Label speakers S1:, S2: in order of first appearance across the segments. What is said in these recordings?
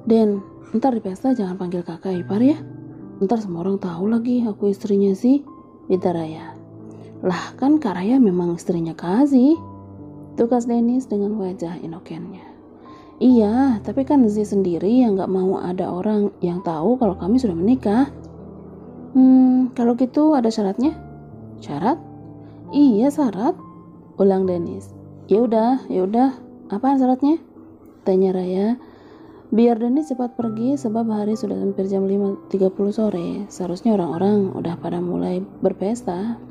S1: Den, ntar di pesta jangan panggil kakak ipar ya. Ntar semua orang tahu lagi aku istrinya sih, pinta Raya. Lah kan Kak Raya memang istrinya Kazi, tukas Dennis dengan wajah inokennya. Iya, tapi kan Zi sendiri yang gak mau ada orang yang tahu kalau kami sudah menikah. Kalau gitu ada syaratnya? Syarat? Iya syarat, ulang Dennis. Ya udah, apaan syaratnya? Tanya Raya. Biar Dennis cepat pergi sebab hari sudah hampir jam 5.30 sore. Seharusnya orang-orang udah pada mulai berpesta.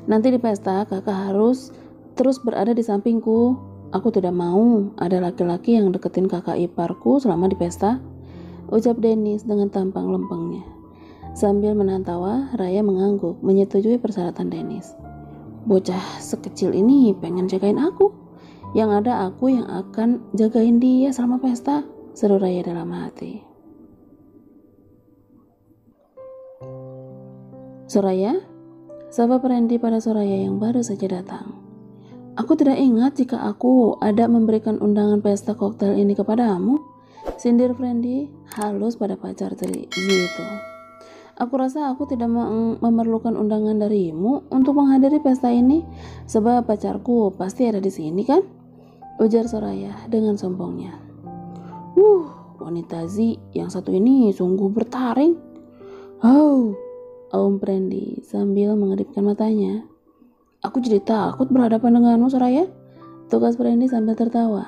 S1: Nanti di pesta kakak harus terus berada di sampingku. Aku tidak mau ada laki-laki yang deketin kakak iparku selama di pesta, ucap Dennis dengan tampang lempengnya. Sambil menahan tawa, Raya mengangguk menyetujui persyaratan Dennis. Bocah sekecil ini pengen jagain aku. Yang ada aku yang akan jagain dia selama pesta, seru Raya dalam hati. Soraya, sapa Randy pada Soraya yang baru saja datang. Aku tidak ingat jika aku ada memberikan undangan pesta koktail ini kepadamu, sindir Randy halus pada pacar dari itu. Aku rasa aku tidak memerlukan undangan darimu untuk menghadiri pesta ini, sebab pacarku pasti ada di sini kan? Ujar Soraya dengan sombongnya. Wanita Zi yang satu ini sungguh bertaring. Aum Randy sambil mengedipkan matanya. Aku jadi takut berhadapan denganmu, Soraya, tugas Randy sambil tertawa.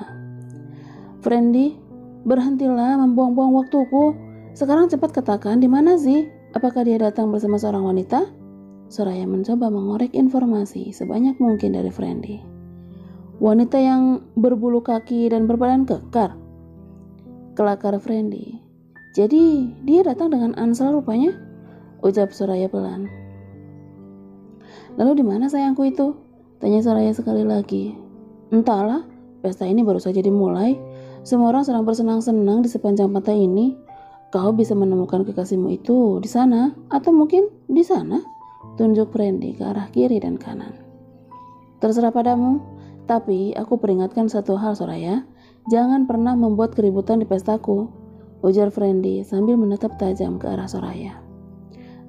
S1: Randy, berhentilah membuang-buang waktuku. Sekarang cepat katakan di mana Zi? Apakah dia datang bersama seorang wanita? Soraya mencoba mengorek informasi sebanyak mungkin dari Randy. Wanita yang berbulu kaki dan berbadan kekar, kelakar Randy. Jadi dia datang dengan Ansel rupanya, ucap Soraya pelan. Lalu di mana sayangku itu? Tanya Soraya sekali lagi. Entahlah, pesta ini baru saja dimulai. Semua orang sedang bersenang-senang di sepanjang pantai ini. Kau bisa menemukan kekasihmu itu di sana, atau mungkin di sana. Tunjuk Randy ke arah kiri dan kanan. Terserah padamu. Tapi aku peringatkan satu hal, Soraya, jangan pernah membuat keributan di pestaku, ujar Randy sambil menatap tajam ke arah Soraya.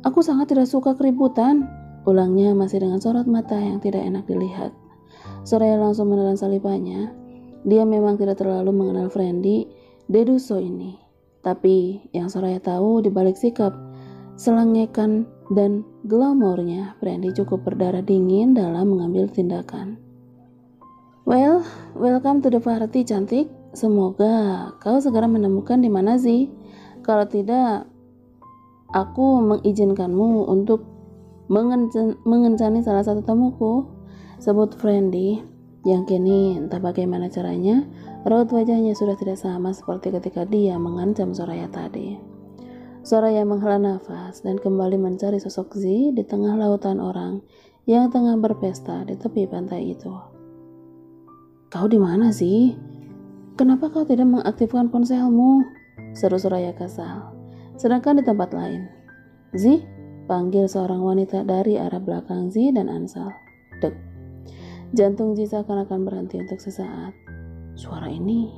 S1: Aku sangat tidak suka keributan, ulangnya masih dengan sorot mata yang tidak enak dilihat. Soraya langsung menelan salipannya. Dia memang tidak terlalu mengenal Randy Deduso ini, tapi yang Soraya tahu di balik sikap selengekan dan glamornya, Randy cukup berdarah dingin dalam mengambil tindakan. Well, welcome to the party, cantik. Semoga kau segera menemukan di mana Zi. Kalau tidak, aku mengizinkanmu untuk mengencani salah satu tamuku, sebut Randy, yang kini entah bagaimana caranya, raut wajahnya sudah tidak sama seperti ketika dia mengancam Soraya tadi. Soraya menghela nafas dan kembali mencari sosok Zi di tengah lautan orang yang tengah berpesta di tepi pantai itu. Kau di mana sih? Kenapa kau tidak mengaktifkan ponselmu? Seru Soraya kesal. Sedangkan di tempat lain, Zi, panggil seorang wanita dari arah belakang Zi dan Ansal. Dek. Jantung Zi seakan-akan berhenti untuk sesaat. Suara ini.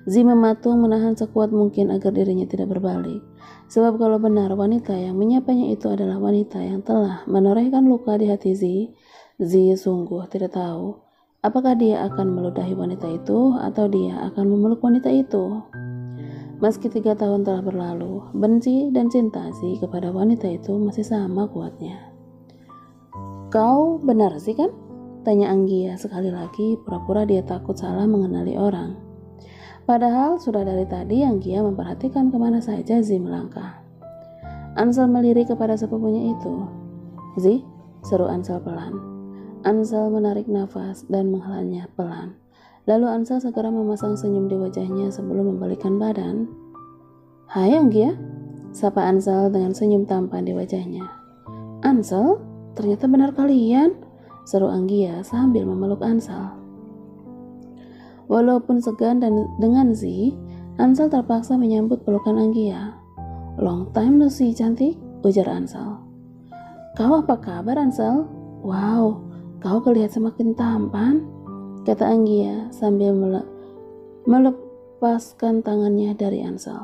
S1: Zi mematung menahan sekuat mungkin agar dirinya tidak berbalik. Sebab kalau benar wanita yang menyapanya itu adalah wanita yang telah menorehkan luka di hati Zi sungguh tidak tahu apakah dia akan meludahi wanita itu atau dia akan memeluk wanita itu. Meski 3 tahun telah berlalu, benci dan cinta Zi kepada wanita itu masih sama kuatnya. Kau benar sih kan? Tanya Anggia sekali lagi, pura-pura dia takut salah mengenali orang. Padahal sudah dari tadi Anggia memperhatikan kemana saja Zi melangkah. Ansel melirik kepada sepupunya itu. Zi, seru Ansel pelan. Ansel menarik nafas dan menghelanya pelan. Lalu Ansel segera memasang senyum di wajahnya sebelum membalikkan badan. Hai Anggia, sapa Ansel dengan senyum tampan di wajahnya. Ansel, ternyata benar kalian, seru Anggia sambil memeluk Ansel. Walaupun segan dan dengan Zi, Ansel terpaksa menyambut pelukan Anggia. Long time no see, cantik, ujar Ansel. Kau apa kabar Ansel? Wow, kau kelihatan semakin tampan. kata Anggia sambil melepaskan tangannya dari Ansel.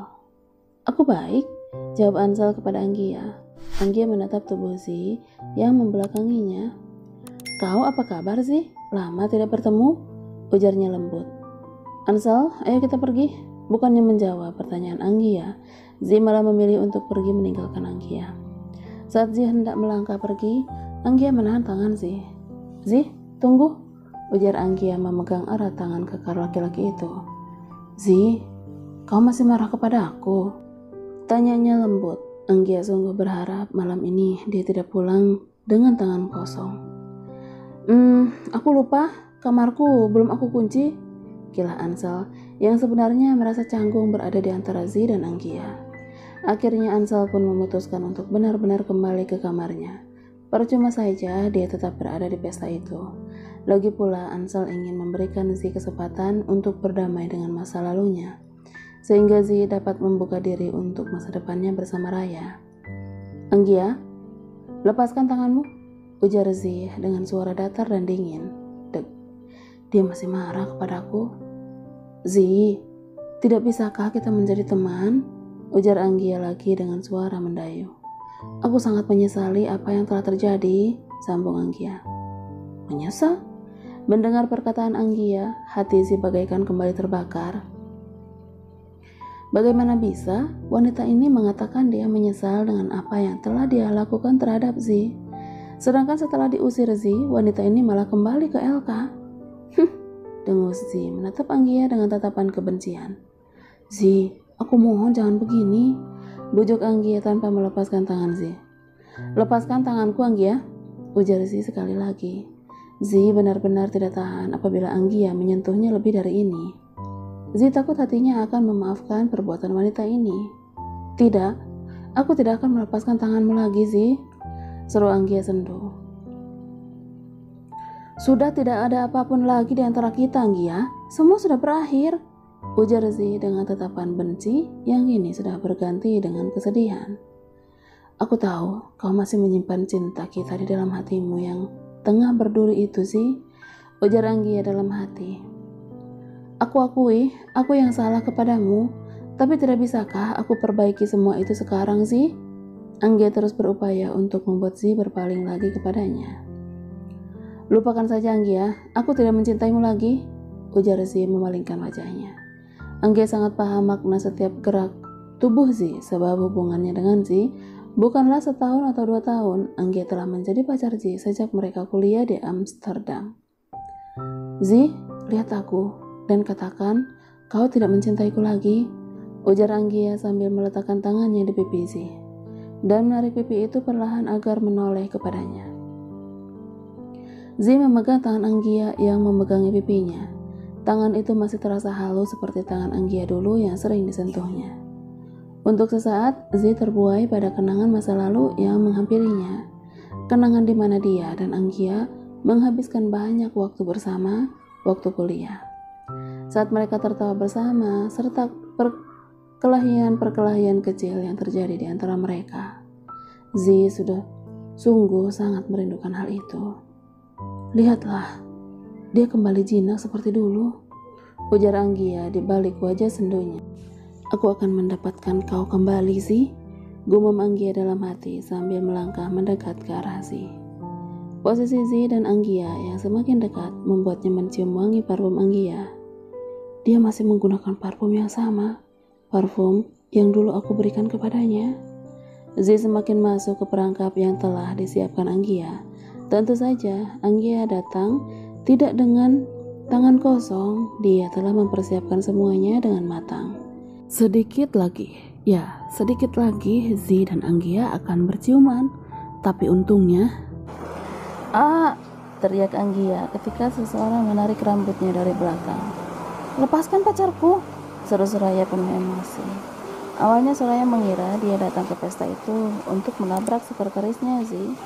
S1: Aku baik, jawab Ansel kepada Anggia. Anggia menatap tubuh Zi yang membelakanginya. Kau apa kabar Zi? Lama tidak bertemu, ujarnya lembut. Ansel, ayo kita pergi. Bukannya menjawab pertanyaan Anggia, Zi malah memilih untuk pergi meninggalkan Anggia. Saat Zi hendak melangkah pergi, Anggia menahan tangan Zi. Zi, tunggu, ujar Anggia memegang erat tangan kekar laki-laki itu. Zi, kau masih marah kepada aku? Tanyanya lembut. Anggia sungguh berharap malam ini dia tidak pulang dengan tangan kosong. Aku lupa, kamarku belum aku kunci, kilah Ansel yang sebenarnya merasa canggung berada di antara Zi dan Anggia. Akhirnya Ansel pun memutuskan untuk benar-benar kembali ke kamarnya. Percuma saja dia tetap berada di pesta itu. Lagi pula Ansel ingin memberikan Zi kesempatan untuk berdamai dengan masa lalunya, sehingga Zi dapat membuka diri untuk masa depannya bersama Raya. Anggia, lepaskan tanganmu, ujar Zi dengan suara datar dan dingin. Dek, dia masih marah kepadaku. Zi, tidak bisakah kita menjadi teman? Ujar Anggia lagi dengan suara mendayu. Aku sangat menyesali apa yang telah terjadi, sambung Anggia. Menyesal? Mendengar perkataan Anggia, hati Zi bagaikan kembali terbakar. Bagaimana bisa wanita ini mengatakan dia menyesal dengan apa yang telah dia lakukan terhadap Zi? Sedangkan setelah diusir Zi, wanita ini malah kembali ke LK. Dengus Zi menatap Anggia dengan tatapan kebencian. Zi, aku mohon jangan begini, bujuk Anggia tanpa melepaskan tangan Zi. Lepaskan tanganku Anggia, ujar Zi sekali lagi. Zi benar-benar tidak tahan apabila Anggia menyentuhnya lebih dari ini. Zi takut hatinya akan memaafkan perbuatan wanita ini. Tidak, aku tidak akan melepaskan tanganmu lagi Zi, seru Anggia sendu. Sudah tidak ada apapun lagi di antara kita Anggia, semua sudah berakhir, ujar Zi dengan tatapan benci yang kini sudah berganti dengan kesedihan. Aku tahu kau masih menyimpan cinta kita di dalam hatimu yang tengah berduri itu Zi, ujar Anggia dalam hati. Aku akui, aku yang salah kepadamu, tapi tidak bisakah aku perbaiki semua itu sekarang Zi? Anggia terus berupaya untuk membuat Zi berpaling lagi kepadanya. Lupakan saja Anggia, aku tidak mencintaimu lagi, ujar Zi memalingkan wajahnya. Anggia sangat paham makna setiap gerak tubuh Zi, sebab hubungannya dengan Zi bukanlah setahun atau 2 tahun. Anggia telah menjadi pacar Zi sejak mereka kuliah di Amsterdam. Zi, lihat aku dan katakan kau tidak mencintaiku lagi, ujar Anggia sambil meletakkan tangannya di pipi Zi dan menarik pipi itu perlahan agar menoleh kepadanya. Zi memegang tangan Anggia yang memegangi pipinya. Tangan itu masih terasa halus seperti tangan Anggia dulu yang sering disentuhnya. Untuk sesaat Zi terbuai pada kenangan masa lalu yang menghampirinya, kenangan di mana dia dan Anggia menghabiskan banyak waktu bersama waktu kuliah. Saat mereka tertawa bersama, serta perkelahian kecil yang terjadi di antara mereka. Zi sudah sungguh sangat merindukan hal itu. Lihatlah, dia kembali jinak seperti dulu, ujar Anggia di balik wajah sendunya. Aku akan mendapatkan kau kembali Zi, gumam Anggia dalam hati sambil melangkah mendekat ke arah Zi. Posisi Zi dan Anggia yang semakin dekat membuatnya mencium wangi parfum Anggia. Dia masih menggunakan parfum yang sama, parfum yang dulu aku berikan kepadanya. Zi semakin masuk ke perangkap yang telah disiapkan Anggia. Tentu saja Anggia datang tidak dengan tangan kosong, dia telah mempersiapkan semuanya dengan matang. Sedikit lagi Zi dan Anggia akan berciuman, tapi untungnya... teriak Anggia ketika seseorang menarik rambutnya dari belakang. Lepaskan pacarku, seru Soraya penuh emosi. Awalnya Soraya mengira dia datang ke pesta itu untuk menabrak sekretarisnya Zi,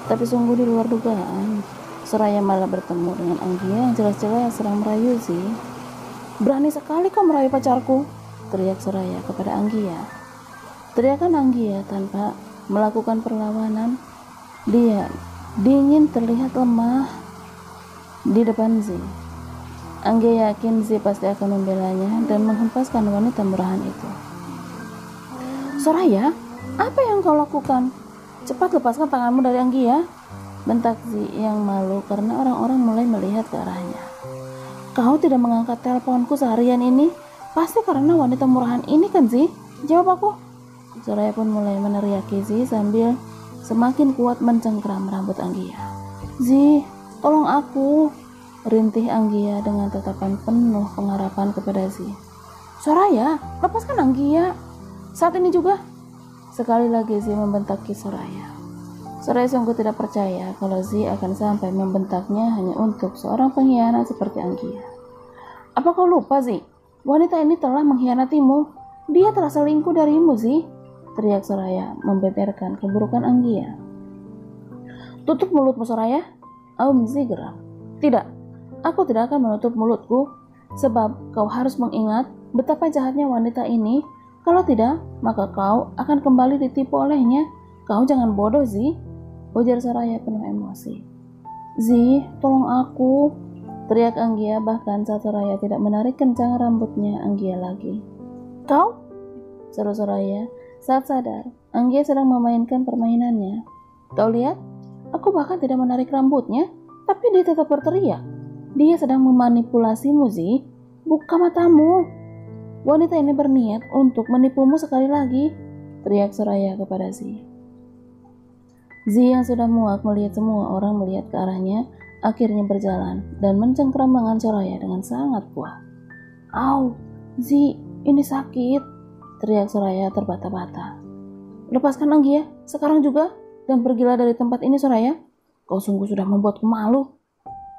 S1: tapi sungguh di luar dugaan. Soraya malah bertemu dengan Anggia yang jelas-jelas sedang merayu Zi. Berani sekali kau merayu pacarku, teriak Soraya kepada Anggia. Teriakan Anggia tanpa melakukan perlawanan. Dia dingin terlihat lemah di depan Zi. Anggia yakin Zi pasti akan membelanya dan menghempaskan wanita murahan itu. Soraya, apa yang kau lakukan? Cepat lepaskan tanganmu dari Anggia, bentak Zi yang malu karena orang-orang mulai melihat ke arahnya. Kau tidak mengangkat teleponku seharian ini, pasti karena wanita murahan ini kan Zi? Jawab aku. Soraya pun mulai meneriaki Zi sambil semakin kuat mencengkram rambut Anggia. Zi, tolong aku, rintih Anggia dengan tatapan penuh pengharapan kepada Zi. Soraya, lepaskan Anggia. Saat ini juga. Sekali lagi Zi membentaki Soraya. Soraya sungguh tidak percaya kalau Zi akan sampai membentaknya hanya untuk seorang pengkhianat seperti Anggia. Apa kau lupa Zi? Wanita ini telah mengkhianatimu. Dia telah selingkuh darimu Zi, teriak Soraya membeberkan keburukan Anggia. Tutup mulutmu Soraya, aum Zi geram. Tidak, aku tidak akan menutup mulutku, sebab kau harus mengingat betapa jahatnya wanita ini. Kalau tidak, maka kau akan kembali ditipu olehnya. Kau jangan bodoh Zi, ujar Soraya penuh emosi. Zi, tolong aku, teriak Anggia bahkan saat Soraya tidak menarik kencang rambutnya Anggia lagi. Kau? Seru Soraya saat sadar Anggia sedang memainkan permainannya. Kau lihat, aku bahkan tidak menarik rambutnya, tapi dia tetap berteriak. Dia sedang memanipulasimu Zi, buka matamu. Wanita ini berniat untuk menipumu sekali lagi, teriak Soraya kepada Zi. Zi yang sudah muak melihat semua orang melihat ke arahnya, akhirnya berjalan dan mencengkram lengan Soraya dengan sangat kuat. Au, Zi, ini sakit, teriak Soraya terbata-bata. Lepaskan Anggia, sekarang juga, dan pergilah dari tempat ini Soraya. Kau sungguh sudah membuatku malu.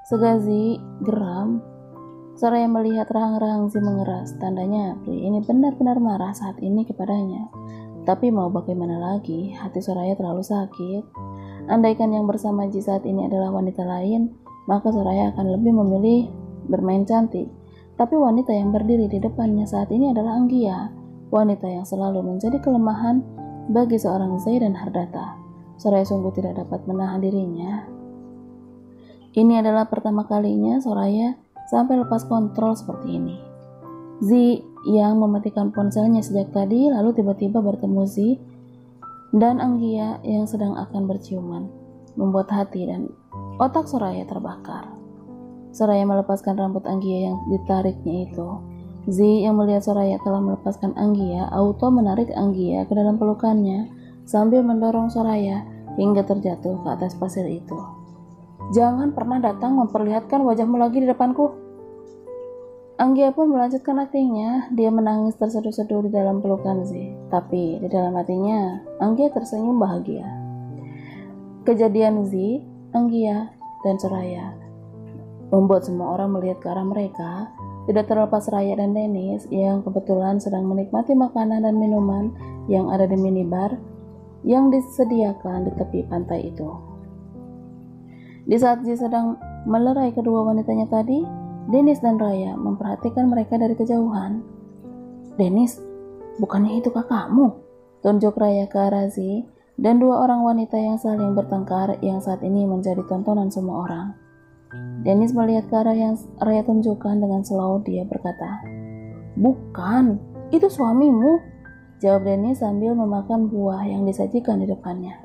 S1: Sega Zi geram. Soraya melihat rahang-rahang Zi mengeras, tandanya pria ini benar-benar marah saat ini kepadanya. Tapi mau bagaimana lagi, hati Soraya terlalu sakit. Andaikan yang bersama Zi saat ini adalah wanita lain, maka Soraya akan lebih memilih bermain cantik. Tapi wanita yang berdiri di depannya saat ini adalah Anggia, wanita yang selalu menjadi kelemahan bagi seorang Zai dan Hardata. Soraya sungguh tidak dapat menahan dirinya. Ini adalah pertama kalinya Soraya sampai lepas kontrol seperti ini. Zi yang mematikan ponselnya sejak tadi lalu tiba-tiba bertemu Zi dan Anggia yang sedang akan berciuman, membuat hati dan otak Soraya terbakar. Soraya melepaskan rambut Anggia yang ditariknya itu. Zi yang melihat Soraya telah melepaskan Anggia auto menarik Anggia ke dalam pelukannya sambil mendorong Soraya hingga terjatuh ke atas pasir itu. Jangan pernah datang memperlihatkan wajahmu lagi di depanku. Anggia pun melanjutkan aktingnya. Dia menangis terseduh-seduh di dalam pelukan Zi. Tapi di dalam hatinya, Anggia tersenyum bahagia. Kejadian Zi, Anggia, dan Soraya membuat semua orang melihat ke arah mereka. Tidak terlepas Raya dan Dennis yang kebetulan sedang menikmati makanan dan minuman yang ada di minibar yang disediakan di tepi pantai itu. Di saat Zi sedang melerai kedua wanitanya tadi, Dennis dan Raya memperhatikan mereka dari kejauhan. Dennis, bukannya itu kakakmu? Tunjuk Raya ke arah Zi dan dua orang wanita yang saling bertengkar yang saat ini menjadi tontonan semua orang. Dennis melihat ke arah yang Raya tunjukkan dengan slow. Dia berkata, bukan, itu suamimu, jawab Dennis sambil memakan buah yang disajikan di depannya.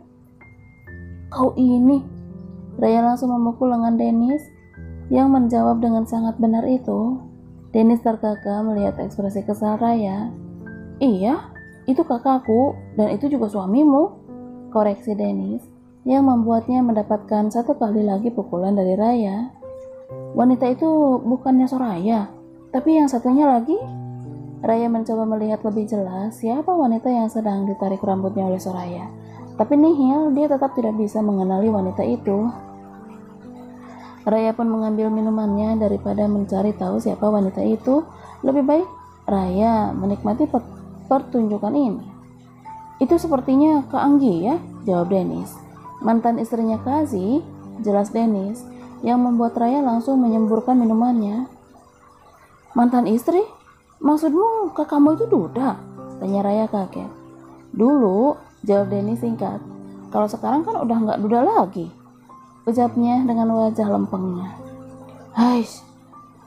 S1: Kau ini... Raya langsung memukul lengan Dennis yang menjawab dengan sangat benar itu. Dennis terkekeh melihat ekspresi kesal Raya. Iya, itu kakakku dan itu juga suamimu, koreksi Dennis yang membuatnya mendapatkan satu kali lagi pukulan dari Raya. Wanita itu bukannya Soraya, tapi yang satunya lagi. Raya mencoba melihat lebih jelas siapa wanita yang sedang ditarik rambutnya oleh Soraya. Tapi nihil, dia tetap tidak bisa mengenali wanita itu. Raya pun mengambil minumannya daripada mencari tahu siapa wanita itu. Lebih baik Raya menikmati pertunjukan ini. Itu sepertinya Kak Anggi ya, jawab Dennis. Mantan istrinya Kazi, jelas Dennis, yang membuat Raya langsung menyemburkan minumannya. Mantan istri? Maksudmu kakakmu itu duda? Tanya Raya kaget. Dulu, jawab Dennis singkat. Kalau sekarang kan udah nggak duda lagi, ucapnya dengan wajah lempengnya. Hais,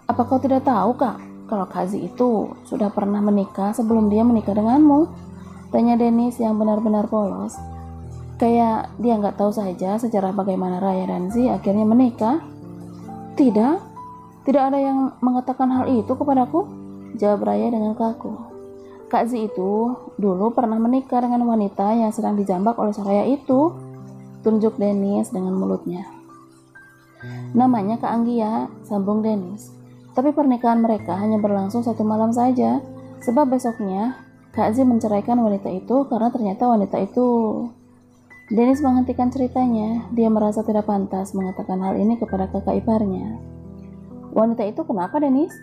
S1: Apa kau tidak tahu, Kak, kalau Kazi itu sudah pernah menikah sebelum dia menikah denganmu? Tanya Dennis yang benar-benar polos. Kayak dia nggak tahu saja sejarah bagaimana Raya dan Zi akhirnya menikah. Tidak, tidak ada yang mengatakan hal itu kepadaku, jawab Raya dengan kaku. Kak Zi itu dulu pernah menikah dengan wanita yang sedang dijambak oleh Soraya itu, tunjuk Dennis dengan mulutnya. Namanya Kak Anggia, sambung Dennis. Tapi pernikahan mereka hanya berlangsung 1 malam saja, sebab besoknya Kak Zi menceraikan wanita itu karena ternyata wanita itu... Dennis menghentikan ceritanya. Dia merasa tidak pantas mengatakan hal ini kepada kakak iparnya. Wanita itu kenapa, Dennis?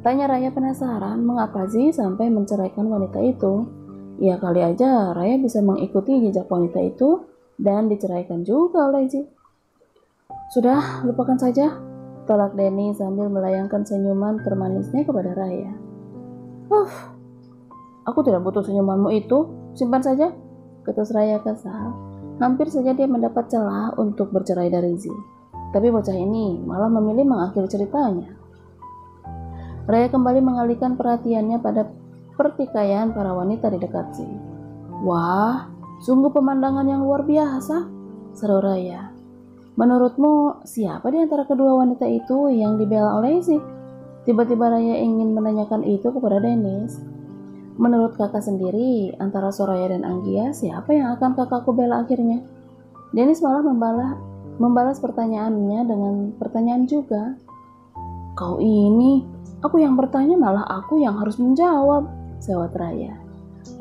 S1: Tanya Raya penasaran mengapa Zi sampai menceraikan wanita itu. Ya kali aja Raya bisa mengikuti jejak wanita itu dan diceraikan juga oleh Zi. Sudah, lupakan saja, tolak Dennis sambil melayangkan senyuman termanisnya kepada Raya. Aku tidak butuh senyumanmu itu, simpan saja, ketus Raya kesal. Hampir saja dia mendapat celah untuk bercerai dari Zi. Tapi bocah ini malah memilih mengakhiri ceritanya. Raya kembali mengalihkan perhatiannya pada pertikaian para wanita di dekat Zi. Wah, sungguh pemandangan yang luar biasa, seru Raya. Menurutmu siapa di antara kedua wanita itu yang dibela oleh Zi? Tiba-tiba Raya ingin menanyakan itu kepada Dennis. Menurut kakak sendiri, antara Soraya dan Anggia, siapa yang akan kakakku bela akhirnya? Dennis malah membalas pertanyaannya dengan pertanyaan juga. Kau ini, aku yang bertanya malah aku yang harus menjawab, sewot Raya.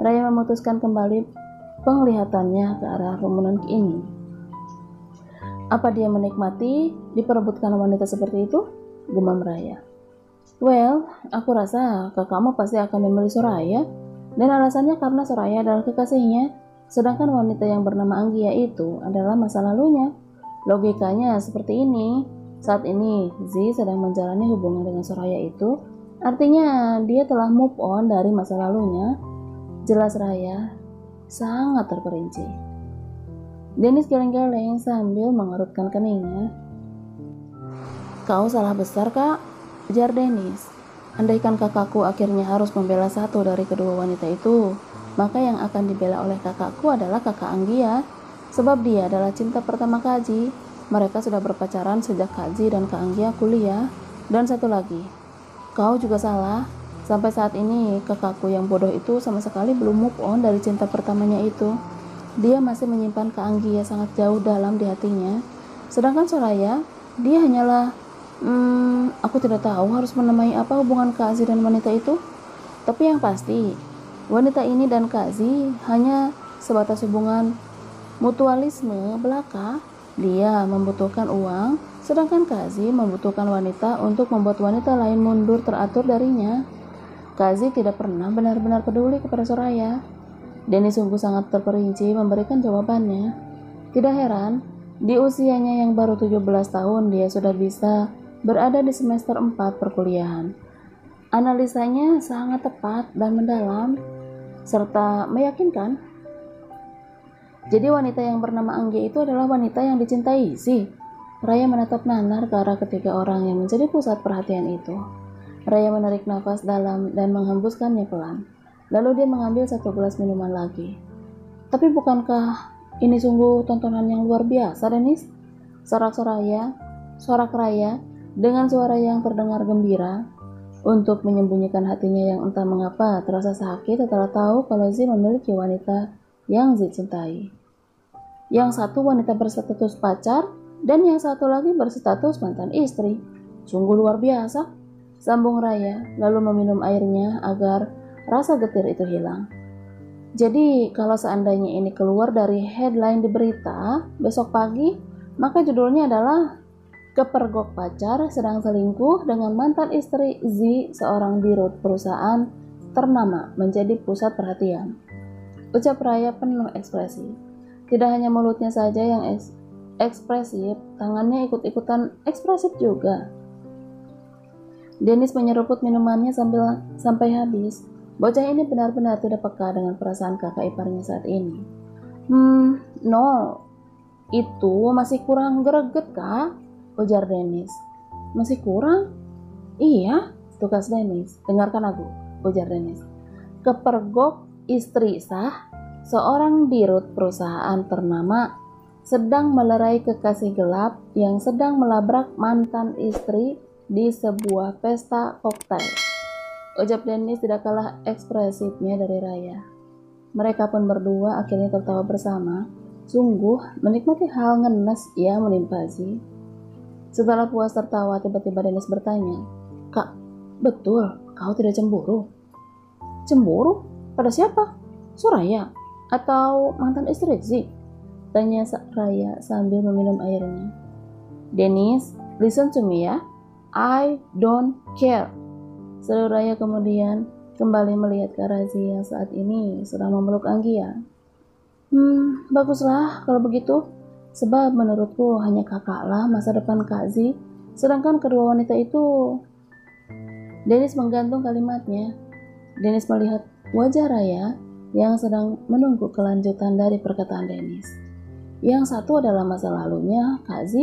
S1: Raya memutuskan kembali penglihatannya ke arah rumunan ini. Apa dia menikmati diperebutkan wanita seperti itu? Gumam Raya. Well, aku rasa kakakmu pasti akan memilih Soraya, dan alasannya karena Soraya adalah kekasihnya, sedangkan wanita yang bernama Anggia itu adalah masa lalunya. Logikanya seperti ini. Saat ini, Zi sedang menjalani hubungan dengan Soraya itu, artinya dia telah move on dari masa lalunya. Jelas Raya, sangat terperinci. Dennis geleng-geleng sambil mengerutkan keningnya. Kau salah besar, Kak, ujar Dennis. Andaikan kakakku akhirnya harus membela satu dari kedua wanita itu, maka yang akan dibela oleh kakakku adalah kakak Anggia, sebab dia adalah cinta pertama Kaji. Mereka sudah berpacaran sejak Kaji dan Kak Anggia kuliah. Dan satu lagi, kau juga salah. Sampai saat ini kakakku yang bodoh itu sama sekali belum move on dari cinta pertamanya itu. Dia masih menyimpan Kak Anggia sangat jauh dalam di hatinya. Sedangkan Soraya, dia hanyalah aku tidak tahu harus menamai apa hubungan Kazi dan wanita itu. Tapi yang pasti, wanita ini dan Kazi hanya sebatas hubungan mutualisme belaka. Dia membutuhkan uang, sedangkan Kazi membutuhkan wanita untuk membuat wanita lain mundur teratur darinya. Kazi tidak pernah benar-benar peduli kepada Soraya. Dennis sungguh sangat terperinci memberikan jawabannya. Tidak heran, di usianya yang baru 17 tahun dia sudah bisa berada di semester 4 perkuliahan. Analisanya sangat tepat dan mendalam, serta meyakinkan. Jadi wanita yang bernama Anggia itu adalah wanita yang dicintai sih. Raya menatap nanar ke arah ketiga orang yang menjadi pusat perhatian itu. Raya menarik nafas dalam dan menghembuskannya pelan. Lalu dia mengambil satu gelas minuman lagi. Tapi bukankah ini sungguh tontonan yang luar biasa, Dennis? Sorak Raya dengan suara yang terdengar gembira, untuk menyembunyikan hatinya yang entah mengapa terasa sakit setelah tahu kalau Zi memiliki wanita yang Zi cintai. Yang satu wanita berstatus pacar dan yang satu lagi berstatus mantan istri. Sungguh luar biasa, sambung Raya lalu meminum airnya agar rasa getir itu hilang. Jadi kalau seandainya ini keluar dari headline di berita besok pagi, maka judulnya adalah kepergok pacar sedang selingkuh dengan mantan istri Z, seorang dirut perusahaan ternama, menjadi pusat perhatian. Ucap Raya penuh ekspresi. Tidak hanya mulutnya saja yang ekspresif, tangannya ikut-ikutan ekspresif juga. Dennis menyeruput minumannya sampai habis. Bocah ini benar-benar tidak peka dengan perasaan kakak iparnya saat ini. No, itu masih kurang greget, Kak, ujar Dennis. Masih kurang? Iya, tugas Dennis. Dengarkan aku, ujar Dennis. Kepergok istri sah, seorang dirut perusahaan ternama sedang melerai kekasih gelap yang sedang melabrak mantan istri di sebuah pesta koktail. Ucap Dennis tidak kalah ekspresifnya dari Raya. Mereka pun berdua akhirnya tertawa bersama, sungguh menikmati hal ngenes yang menimpa Z. Setelah puas tertawa, tiba-tiba Dennis bertanya, "Kak, betul kau tidak cemburu?" "Cemburu? Pada siapa? Soraya? Atau mantan istri Z?" tanya Raya sambil meminum airnya. "Dennis, listen to me ya. I don't care," seru Raya kemudian kembali melihat ke Razi yang saat ini sedang memeluk Anggia. Baguslah kalau begitu. Sebab menurutku hanya kakaklah masa depan Kak Z, sedangkan kedua wanita itu. Dennis menggantung kalimatnya. Dennis melihat wajah Raya yang sedang menunggu kelanjutan dari perkataan Dennis. Yang satu adalah masa lalunya Kak Z,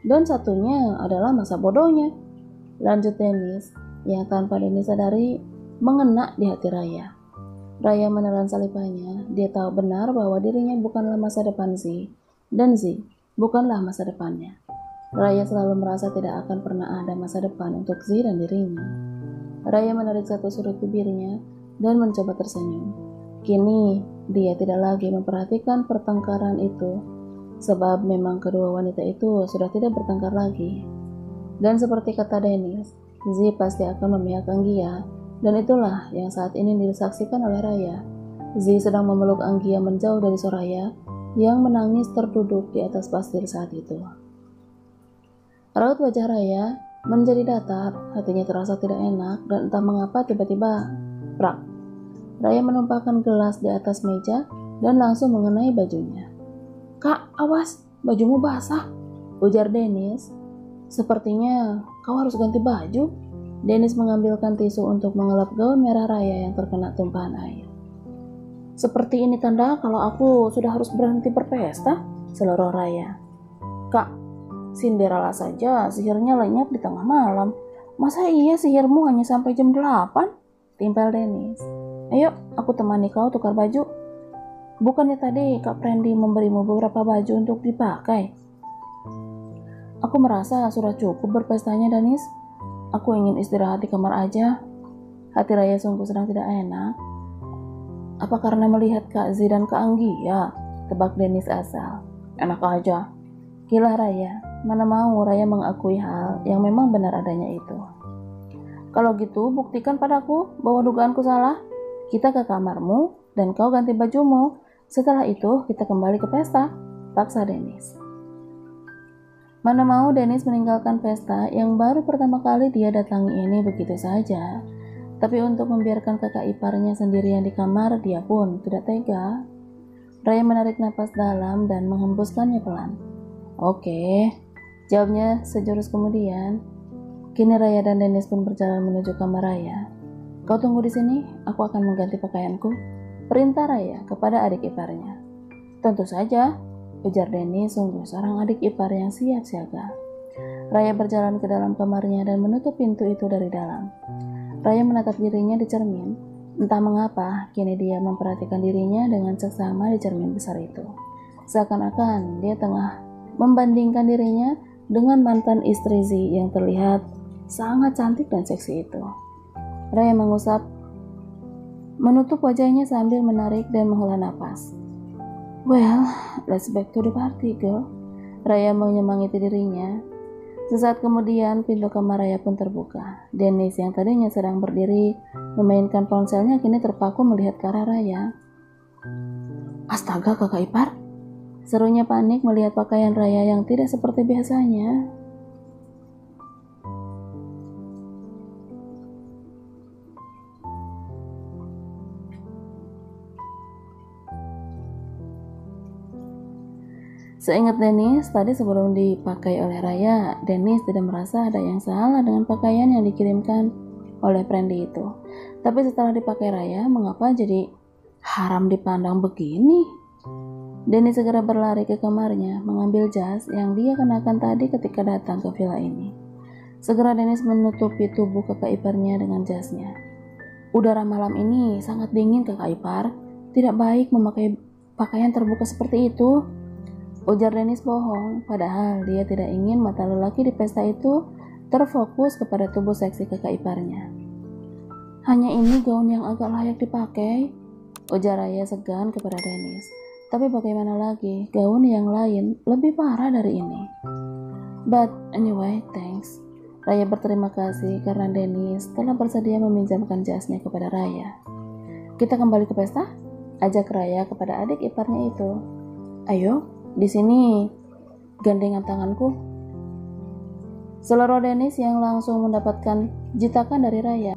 S1: dan satunya adalah masa bodohnya, lanjut Dennis, yang tanpa Dennis sadari mengena di hati Raya. Raya menelan salipannya. Dia tahu benar bahwa dirinya bukanlah masa depan Z, dan Z bukanlah masa depannya. Raya selalu merasa tidak akan pernah ada masa depan untuk Z dan dirinya. Raya menarik satu sudut bibirnya dan mencoba tersenyum. Kini dia tidak lagi memperhatikan pertengkaran itu, sebab memang kedua wanita itu sudah tidak bertengkar lagi. Dan seperti kata Dennis, Z pasti akan memihak Anggia, dan itulah yang saat ini disaksikan oleh Raya. Z sedang memeluk Anggia menjauh dari Soraya yang menangis terduduk di atas pasir saat itu. Raut wajah Raya menjadi datar, hatinya terasa tidak enak, dan entah mengapa tiba-tiba prak. Raya menumpahkan gelas di atas meja dan langsung mengenai bajunya. "Kak, awas, bajumu basah," ujar Dennis. "Sepertinya kau harus ganti baju." Dennis mengambilkan tisu untuk mengelap gaun merah Raya yang terkena tumpahan air. "Seperti ini tanda kalau aku sudah harus berhenti berpesta," seluruh Raya. "Kak, Cinderella saja sihirnya lenyap di tengah malam. Masa iya sihirmu hanya sampai jam 8? Timpal Dennis. "Ayo, aku temani kau tukar baju. Bukannya tadi Kak Brandy memberimu beberapa baju untuk dipakai?" "Aku merasa sudah cukup berpestanya, Dennis. Aku ingin istirahat di kamar aja." Hati Raya sungguh sedang tidak enak. "Apa karena melihat Kak Z dan Kak Anggia?" tebak Dennis asal. "Enak aja," gila Raya. Mana mau Raya mengakui hal yang memang benar adanya itu. "Kalau gitu buktikan padaku bahwa dugaanku salah. Kita ke kamarmu dan kau ganti bajumu. Setelah itu kita kembali ke pesta," paksa Dennis. Mana mau Dennis meninggalkan pesta yang baru pertama kali dia datangi ini begitu saja. Tapi untuk membiarkan kakak iparnya sendirian di kamar, dia pun tidak tega. Raya menarik napas dalam dan menghembuskannya pelan. "Oke," jawabnya sejurus kemudian. Kini Raya dan Dennis pun berjalan menuju kamar Raya. "Kau tunggu di sini, aku akan mengganti pakaianku," perintah Raya kepada adik iparnya. "Tentu saja," ujar Dennis, sungguh seorang adik ipar yang siap siaga. Raya berjalan ke dalam kamarnya dan menutup pintu itu dari dalam. Raya menatap dirinya di cermin. Entah mengapa, kini dia memperhatikan dirinya dengan seksama di cermin besar itu. Seakan-akan dia tengah membandingkan dirinya dengan mantan istri Z yang terlihat sangat cantik dan seksi itu. Raya mengusap, menutup wajahnya sambil menarik dan menghela napas. "Well, let's back to the party, girl." Raya menyemangati dirinya. Sesaat kemudian pintu kamar Raya pun terbuka. Dennis yang tadinya sedang berdiri memainkan ponselnya kini terpaku melihat ke arah Raya. "Astaga, kakak ipar!" serunya panik melihat pakaian Raya yang tidak seperti biasanya. Seingat Dennis, tadi sebelum dipakai oleh Raya, Dennis tidak merasa ada yang salah dengan pakaian yang dikirimkan oleh Brandy itu. Tapi setelah dipakai Raya, mengapa jadi haram dipandang begini? Dennis segera berlari ke kamarnya, mengambil jas yang dia kenakan tadi ketika datang ke villa ini. Segera Dennis menutupi tubuh kakak iparnya dengan jasnya. Udara malam ini sangat dingin kakak ipar. Tidak baik memakai pakaian terbuka seperti itu. Ujar Dennis bohong, padahal dia tidak ingin mata lelaki di pesta itu terfokus kepada tubuh seksi kakak iparnya. Hanya ini gaun yang agak layak dipakai, ujar Raya segan kepada Dennis. Tapi bagaimana lagi, gaun yang lain lebih parah dari ini. But anyway, thanks. Raya berterima kasih karena Dennis telah bersedia meminjamkan jasnya kepada Raya. Kita kembali ke pesta? Ajak Raya kepada adik iparnya itu. Ayo, di sini gandengan tanganku. Seluruh Dennis yang langsung mendapatkan jitakan dari Raya.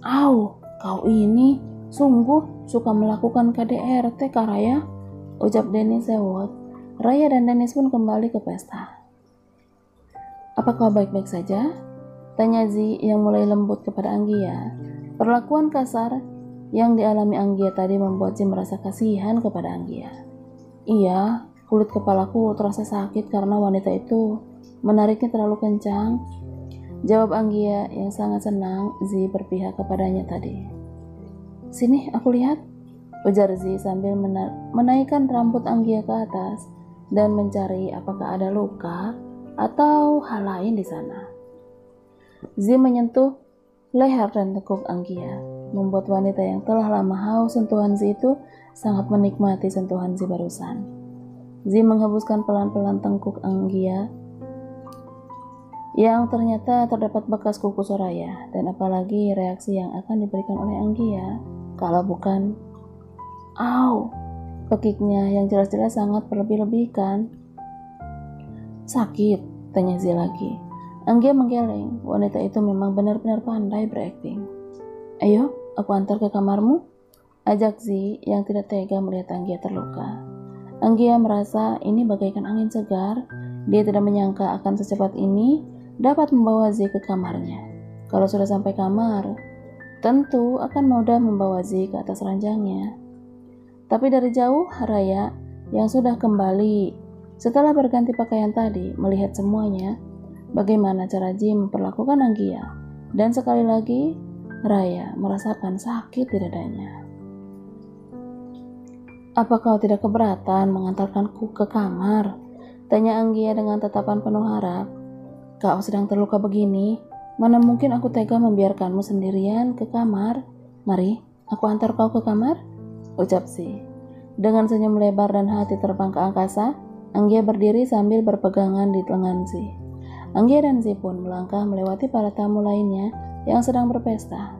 S1: Au, kau ini sungguh suka melakukan KDRT Kak Raya, ucap Dennis sewot. Raya dan Dennis pun kembali ke pesta. Apa kau baik-baik saja? Tanya Zi yang mulai lembut kepada Anggia. Perlakuan kasar yang dialami Anggia tadi membuat Zi merasa kasihan kepada Anggia. Iya, kulit kepalaku terasa sakit karena wanita itu menariknya terlalu kencang. Jawab Anggia yang sangat senang Zi berpihak kepadanya tadi. Sini aku lihat, ujar Zi sambil menaikkan rambut Anggia ke atas dan mencari apakah ada luka atau hal lain di sana. Zi menyentuh leher dan tekuk Anggia, membuat wanita yang telah lama haus sentuhan Zi itu sangat menikmati sentuhan Zi barusan. Zi menghembuskan pelan-pelan tengkuk Anggia yang ternyata terdapat bekas kuku Soraya, dan apalagi reaksi yang akan diberikan oleh Anggia kalau bukan au, pekiknya yang jelas-jelas sangat berlebih-lebihkan. Sakit? Tanya Zi lagi. Anggia menggeleng. Wanita itu memang benar-benar pandai berakting. Ayo, aku antar ke kamarmu, ajak Zi yang tidak tega melihat Anggia terluka. Anggia merasa ini bagaikan angin segar. Dia tidak menyangka akan secepat ini dapat membawa Zi ke kamarnya. Kalau sudah sampai kamar, tentu akan mudah membawa Zi ke atas ranjangnya. Tapi dari jauh, Raya yang sudah kembali setelah berganti pakaian tadi, melihat semuanya, bagaimana cara Zi memperlakukan Anggia, dan sekali lagi, Raya merasakan sakit di dadanya. Apa kau tidak keberatan mengantarkanku ke kamar? Tanya Anggia dengan tatapan penuh harap. Kau sedang terluka begini, mana mungkin aku tega membiarkanmu sendirian ke kamar? Mari, aku antar kau ke kamar, ucap Zi. Dengan senyum lebar dan hati terbang ke angkasa, Anggia berdiri sambil berpegangan di lengan Zi. Anggia dan Zi pun melangkah melewati para tamu lainnya yang sedang berpesta.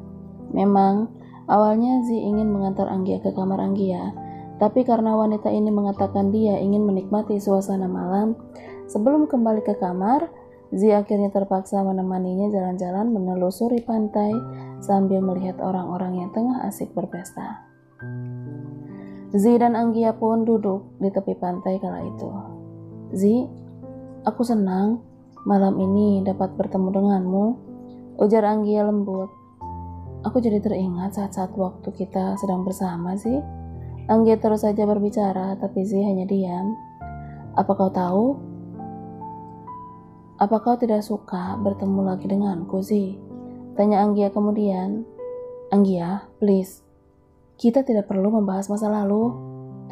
S1: Memang, awalnya Zi ingin mengantar Anggia ke kamar Anggia, tapi karena wanita ini mengatakan dia ingin menikmati suasana malam sebelum kembali ke kamar, Zi akhirnya terpaksa menemaninya jalan-jalan menelusuri pantai sambil melihat orang-orang yang tengah asik berpesta. Zi dan Anggia pun duduk di tepi pantai kala itu. Zi, aku senang malam ini dapat bertemu denganmu, ujar Anggia lembut. Aku jadi teringat saat-saat waktu kita sedang bersama, Zi. Anggia terus saja berbicara, tapi Zi hanya diam. Apa kau tahu? Apa kau tidak suka bertemu lagi denganku, Zi? Tanya Anggia kemudian. Anggia, please. Kita tidak perlu membahas masa lalu,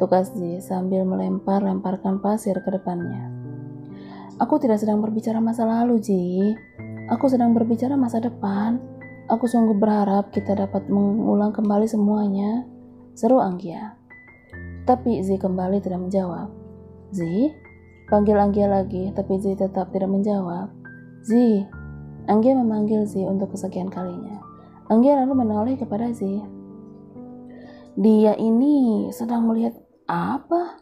S1: tukas Zi sambil melemparkan pasir ke depannya. Aku tidak sedang berbicara masa lalu, Zi. Aku sedang berbicara masa depan. Aku sungguh berharap kita dapat mengulang kembali semuanya, seru Anggia. Tapi Zi kembali tidak menjawab. Zi? Panggil Anggia lagi, tapi Zi tetap tidak menjawab. Zi. Anggia memanggil Zi untuk kesekian kalinya. Anggia lalu menoleh kepada Zi. Dia ini sedang melihat apa?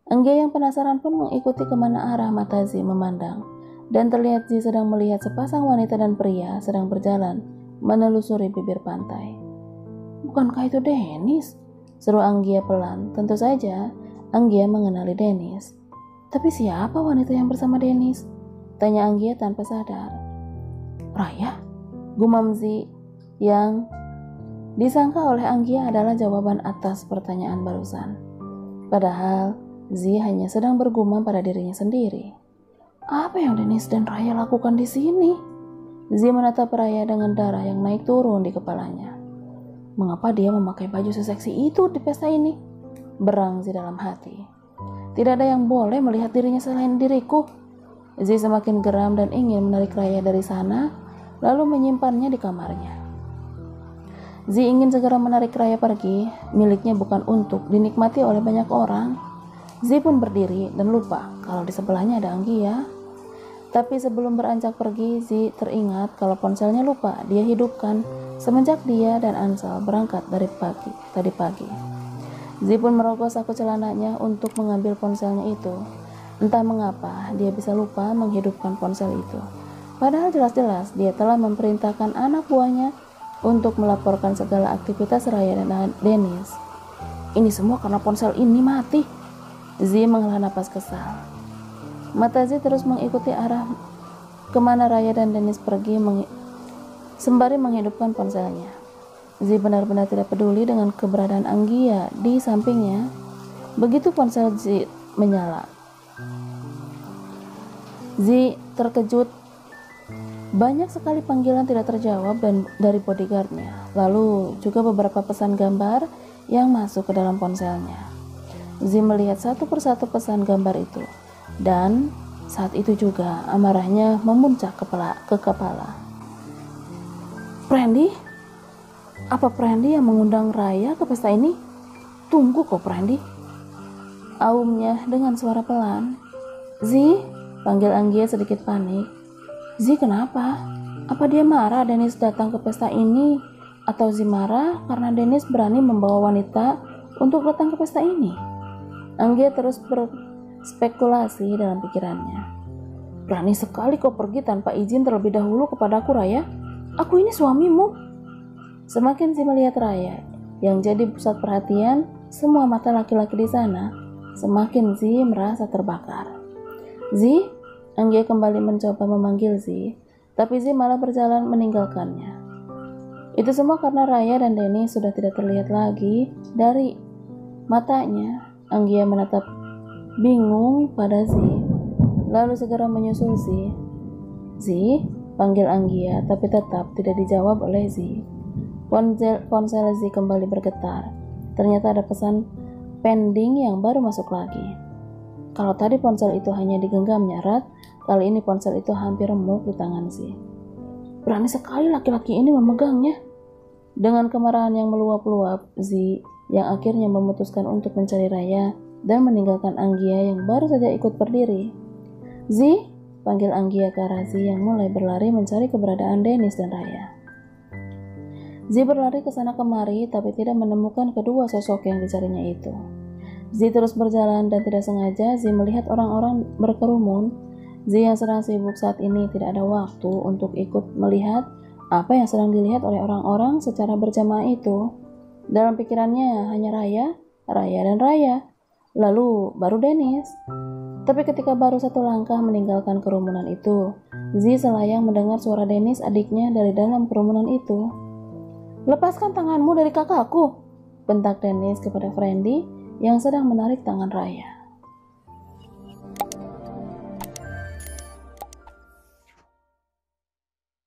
S1: Anggia yang penasaran pun mengikuti kemana arah mata Zi memandang, dan terlihat Zi sedang melihat sepasang wanita dan pria sedang berjalan menelusuri bibir pantai. Bukankah itu Dennis? Seru Anggia pelan. Tentu saja Anggia mengenali Dennis. Tapi siapa wanita yang bersama Dennis? Tanya Anggia tanpa sadar. Raya? Gumam Zi yang disangka oleh Anggia adalah jawaban atas pertanyaan barusan. Padahal Zi hanya sedang bergumam pada dirinya sendiri. Apa yang Dennis dan Raya lakukan di sini? Zi menatap Raya dengan darah yang naik turun di kepalanya. Mengapa dia memakai baju seseksi itu di pesta ini? Berang Zi dalam hati. Tidak ada yang boleh melihat dirinya selain diriku. Zi semakin geram dan ingin menarik Raya dari sana, lalu menyimpannya di kamarnya. Zi ingin segera menarik Raya pergi, miliknya bukan untuk dinikmati oleh banyak orang. Zi pun berdiri dan lupa kalau di sebelahnya ada Anggia. Tapi sebelum beranjak pergi, Zi teringat kalau ponselnya lupa dia hidupkan semenjak dia dan Ansel berangkat tadi pagi. Zi pun merogoh saku celananya untuk mengambil ponselnya itu. Entah mengapa dia bisa lupa menghidupkan ponsel itu. Padahal jelas-jelas dia telah memerintahkan anak buahnya untuk melaporkan segala aktivitas Raya dan Dennis. Ini semua karena ponsel ini mati. Zi menghela napas kesal. Mata Zi terus mengikuti arah kemana Raya dan Dennis pergi sembari menghidupkan ponselnya. Zi benar-benar tidak peduli dengan keberadaan Anggia di sampingnya. Begitu ponsel Zi menyala, Zi terkejut. Banyak sekali panggilan tidak terjawab dari bodyguardnya, lalu juga beberapa pesan gambar yang masuk ke dalam ponselnya. Zi melihat satu persatu pesan gambar itu, dan saat itu juga amarahnya memuncak ke kepala. Brandy? Apa Brandy yang mengundang Raya ke pesta ini? Tunggu kok Brandy, aumnya dengan suara pelan. Zi, panggil Anggia sedikit panik. Zi, kenapa? Apa dia marah Dennis datang ke pesta ini? Atau Zi marah karena Dennis berani membawa wanita untuk datang ke pesta ini? Anggia terus berspekulasi dalam pikirannya. Berani sekali kau pergi tanpa izin terlebih dahulu kepadaku, Raya. Aku ini suamimu. Semakin Zi melihat Raya yang jadi pusat perhatian semua mata laki-laki di sana, semakin Zi merasa terbakar. Zi, Anggia kembali mencoba memanggil Zi, tapi Zi malah berjalan meninggalkannya. Itu semua karena Raya dan Denny sudah tidak terlihat lagi dari matanya. Anggia menatap bingung pada Zi, lalu segera menyusul Zi. Zi, panggil Anggia, tapi tetap tidak dijawab oleh Zi. Ponsel Zi kembali bergetar. Ternyata ada pesan pending yang baru masuk lagi. Kalau tadi ponsel itu hanya digenggamnya erat, kali ini ponsel itu hampir remuk di tangan Zi. Berani sekali laki-laki ini memegangnya. Dengan kemarahan yang meluap-luap, Zi yang akhirnya memutuskan untuk mencari Raya dan meninggalkan Anggia yang baru saja ikut berdiri. Zi, panggil Anggia ke arah Zi yang mulai berlari mencari keberadaan Dennis dan Raya. Zi berlari ke sana kemari tapi tidak menemukan kedua sosok yang dicarinya itu. Zi terus berjalan dan tidak sengaja Zi melihat orang-orang berkerumun. Zi yang sedang sibuk saat ini tidak ada waktu untuk ikut melihat apa yang sedang dilihat oleh orang-orang secara berjamaah itu. Dalam pikirannya hanya Raya, Raya dan Raya, lalu baru Dennis. Tapi ketika baru satu langkah meninggalkan kerumunan itu, Zi selayang mendengar suara Dennis adiknya dari dalam kerumunan itu. Lepaskan tanganmu dari kakakku, bentak Dennis kepada Brandy yang sedang menarik tangan Raya.